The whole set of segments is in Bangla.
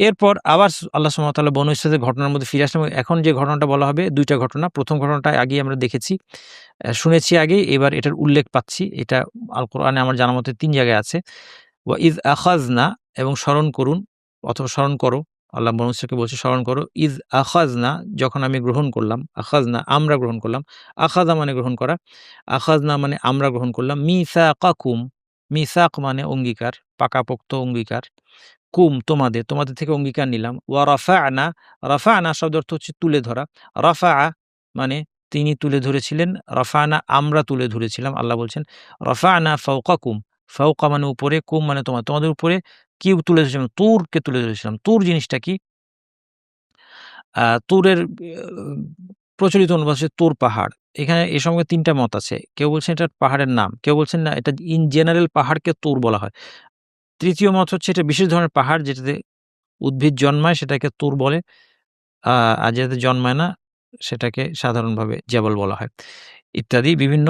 এরপর আবার আল্লাহ সুবহানাহু ওয়া তাআলা বনু ইসরাঈলের ঘটনার মধ্যে ফিরে আসলাম। এখন যে ঘটনাটা বলা হবে ২ টা ঘটনা। ১ম ঘটনাটা আগেই আমরা দেখেছি, শুনেছি আগেই, এবার এটার উল্লেখ পাচ্ছি। এটা আল কোরআনে আমার জানা মতে ৩ জায়গায় আছে। ওয়া ইয আখাযনা, এবং স্মরণ করুন অথবা স্মরণ করো। আল্লাহ বনু ইসরাঈলকে বলছে স্মরণ করো। ইয আখাযনা, যখন আমি গ্রহণ করলাম, আখাযনা আমরা গ্রহণ করলাম। আখাযা মানে গ্রহণ করা। আখাযনা মানে আমরা গ্রহণ করলাম। মিসাকাকুম, মিসাক মানে অঙ্গীকার, পাকাপোক্ত অঙ্গীকার। তোমাদের, তোমাদের থেকে অঙ্গীকার নিলাম। ওয়া রাফা'না, রাফা'না শব্দের অর্থ হচ্ছে তুলে ধরা। রাফা'a মানে তিনি তুলে ধরেছিলেন, রাফা'না আমরা তুলে ধরেছিলাম। আল্লাহ বলছেন রাফা'না ফাওকাকুম, ফাওকা মানে উপরে, কুম মানে তোমাদের উপরে কি তুলে ধরেছিলাম? তুরকে তুলে ধরেছিলাম। তুর জিনিসটা কি? তুরের প্রচলিত অনুবাদ হচ্ছে তুর পাহাড়। এখানে এ সম্পর্কে ৩ টা মত আছে। কেউ বলছেন এটা পাহাড়ের নাম, কেউ বলছেন না, এটা ইন জেনারেল পাহাড়কে তুর বলা হয়। ৩য় মত হচ্ছে এটা বিশেষ ধরনের পাহাড়, যেটাতে উদ্ভিদ জন্মায় সেটাকে তুর বলে। আর যেটাতে জন্মায় না সেটাকে সাধারণভাবে জাবাল বলা হয়। ইত্যাদি বিভিন্ন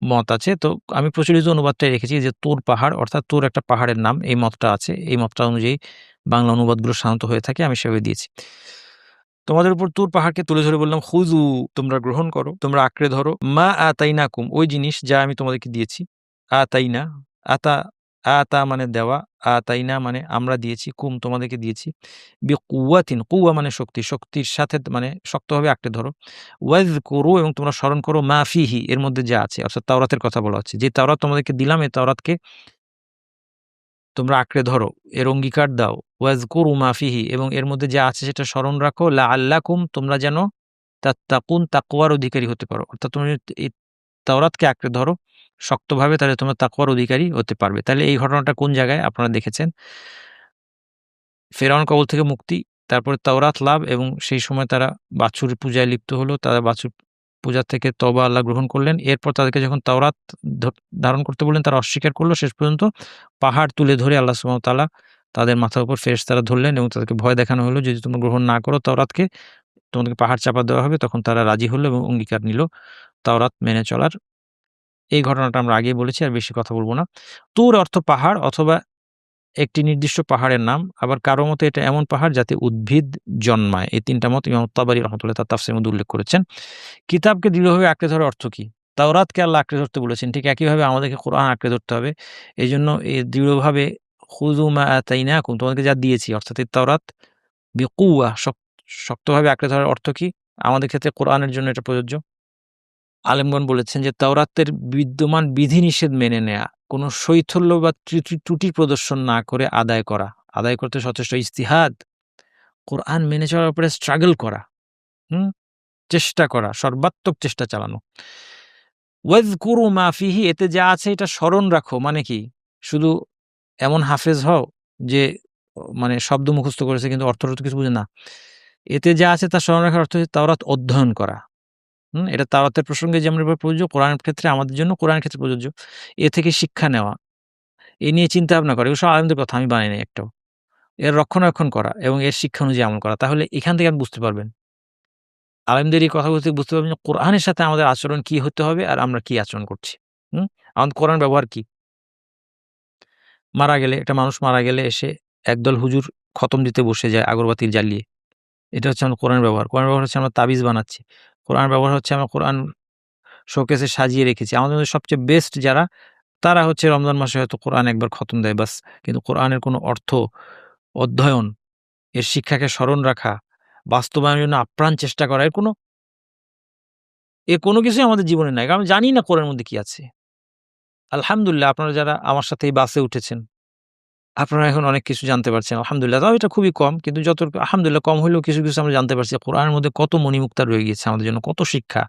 মত আছে। তো আমি প্রচলিত অনুবাদটাই রেখেছি যে তুর পাহাড়, অর্থাৎ তুর একটা পাহাড়ের নাম। এই মতটা আছে। এই মতটা অনুযায়ী বাংলা অনুবাদগুলো সাধারণত হয়ে থাকে। আমি সেভাবে দিয়েছি। তোমাদের উপর তুর পাহাড়কে তুলে ধরে বললাম, খুযু, তোমরা গ্রহণ করো, তোমরা আঁকড়ে ধরো। মা আতাইনাকুম, ওই জিনিস যা আমি তোমাদেরকে দিয়েছি। আতাইনা, আতা, আতা মানে দেওয়া, আতাইনা মানে আমরা দিয়েছি, কুম তোমাদেরকে দিয়েছি। বিকুওয়াতিন, কুওয়া মানে শক্তি, শক্তির সাথে মানে শক্তভাবে আঁকড়ে ধরো। ওয়াযকুরু, এবং তোমরা স্মরণ করো, মা ফিহি, এর মধ্যে যা আছে, অর্থাৎ তাওরাতের কথা বলা হচ্ছে। যে তাওরাত তোমাদেরকে দিলাম, এই তাওরাতকে তোমরা আঁকড়ে ধরো, এর অঙ্গীকার দাও। ওয়াজকুরু মা ফিহি, এবং এর মধ্যে যা আছে সেটা স্মরণ রাখো। লাআল্লাকুম, তোমরা যেন তাত্তাকুন, তাকওয়ার অধিকারী হতে পারো। অর্থাৎ তোমরা যদি এই তাওরাতকে আঁকড়ে ধরো শক্তভাবে, তাহলে তোমরা তাকওয়ার অধিকারী হতে পারবে। তাহলে এই ঘটনাটা কোন জায়গায় আপনারা দেখেছেন? ফেরাউন কবল থেকে মুক্তি, তারপরে তাওরাত লাভ, এবং সেই সময় তারা বাছুর পূজায় লিপ্ত হলো। তারা বাছুর পূজা থেকে তওবা আল্লাহ গ্রহণ করলেন। এরপর তাদেরকে যখন তাওরাত ধারণ করতে বললেন, তারা অস্বীকার করল। শেষ পর্যন্ত পাহাড় তুলে ধরে আল্লাহ সুবহানাহু ওয়া তাআলা তাদের মাথার উপর ফেরেশতারা ধরলেন, এবং তাদেরকে ভয় দেখানো হলো, যদি তোমরা গ্রহণ না করো তাওরাতকে, তোমাদেরকে পাহাড় চাপা দেওয়া হবে। তখন তারা রাজি হলো এবং অঙ্গীকার নিল তাওরাত মেনে চলার। এই ঘটনাটা আমরা আগেই বলেছি, আর বেশি কথা বলব না। তুর অর্থ পাহাড় অথবা একটি নির্দিষ্ট পাহাড়ের নাম। আবার কারো মতে এটা এমন পাহাড় যাতে উদ্ভিদ জন্মায়। এই ৩ টা মত ইমাম তাবারী রাহমাতুল্লাহ তার তাফসীরের মধ্যে উল্লেখ করেছেন। কিতাবকে দৃঢ়ভাবে আঁকড়ে ধরার অর্থ কি? তাওরাতকে আল্লাহ আঁকড়ে ধরতে বলেছেন। ঠিক একইভাবে আমাদেরকে কোরআন আঁকড়ে ধরতে হবে। এজন্য দৃঢ়ভাবে খুযু মা আতাইনাকুম, তোমাদেরকে যা দিয়েছি, অর্থাৎ এই তাওরাত বিকুওয়া, শক্তভাবে আঁকড়ে ধরার অর্থ কি? আমাদের ক্ষেত্রে কোরআনের জন্য এটা প্রযোজ্য। আলেমগণ বলেছেন যে তাওরাতের বিদ্যমান বিধিনিষেধ মেনে নেয়া, কোনো শৈথল্য বা ত্রুটি প্রদর্শন না করে আদায় করা। আদায় করতে যথেষ্ট ইজতিহাদ, কোরআন মেনে চলার উপরে স্ট্রাগল করা, হুম? চেষ্টা করা, সর্বাত্মক চেষ্টা চালানো। ওয়াযকুরু মা ফিহি, এতে যা আছে এটা স্মরণ রাখো। মানে কি? শুধু এমন হাফেজ হও যে মানে শব্দ মুখস্থ করেছে কিন্তু অর্থ কিছু বুঝে না। এতে যা আছে তা স্মরণ রাখার অর্থ হচ্ছে তাওরাত অধ্যয়ন করা। এটা তাওরাতের প্রসঙ্গে যেমন এভাবে প্রযোজ্য, কোরআনের ক্ষেত্রে আমাদের জন্য কোরআনের ক্ষেত্রে প্রযোজ্য। এ থেকে শিক্ষা নেওয়া, এ নিয়ে চিন্তা ভাবনা করা। এগুলো সব আলেমদের কথা, আমি বানাই নাই একটাও। এর রক্ষণাবেক্ষণ করা এবং এর শিক্ষা অনুযায়ী আমল করা। তাহলে এখান থেকে আপনি বুঝতে পারবেন। আলেমদের এই কথাগুলো থেকে বুঝতে পারবেন যে কোরআনের সাথে আমাদের আচরণ কি হতে হবে আর আমরা কি আচরণ করছি। আমাদের কোরআন ব্যবহার কি? মারা গেলে, একটা মানুষ মারা গেলে এসে একদল হুজুর খতম দিতে বসে যায় আগরবাতি জ্বালিয়ে। এটা হচ্ছে আমাদের কোরআনের ব্যবহার। কোরআনের ব্যবহার হচ্ছে আমরা তাবিজ বানাচ্ছি। কোরআনের ব্যবহার হচ্ছে আমরা কোরআন শোকেসে সাজিয়ে রেখেছি। আমাদের মধ্যে সবচেয়ে বেস্ট যারা, তারা হচ্ছে রমজান মাসে হয়তো কোরআন একবার খতম দেয় বাস। কিন্তু কোরআনের কোনো অর্থ, অধ্যয়ন, এর শিক্ষাকে স্মরণ রাখা, বাস্তবায়নের জন্য আপ্রাণ চেষ্টা করা, কোনো কিছুই আমাদের জীবনে নাই। কারণ জানি না কোরআনের মধ্যে কি আছে। আলহামদুলিল্লাহ, আপনারা যারা আমার সাথে এই বাসে উঠেছেন, আপনারা এখন অনেক কিছু জানতে পারছেন। আলহামদুলিল্লাহ। তাও এটা খুবই কম। কিন্তু আলহামদুলিল্লাহ কম হইলেও কিছু আমরা জানতে পারছি। কোরআনের মধ্যে কত মণিমুক্তা রয়ে গিয়েছে আমাদের জন্য, কত শিক্ষা।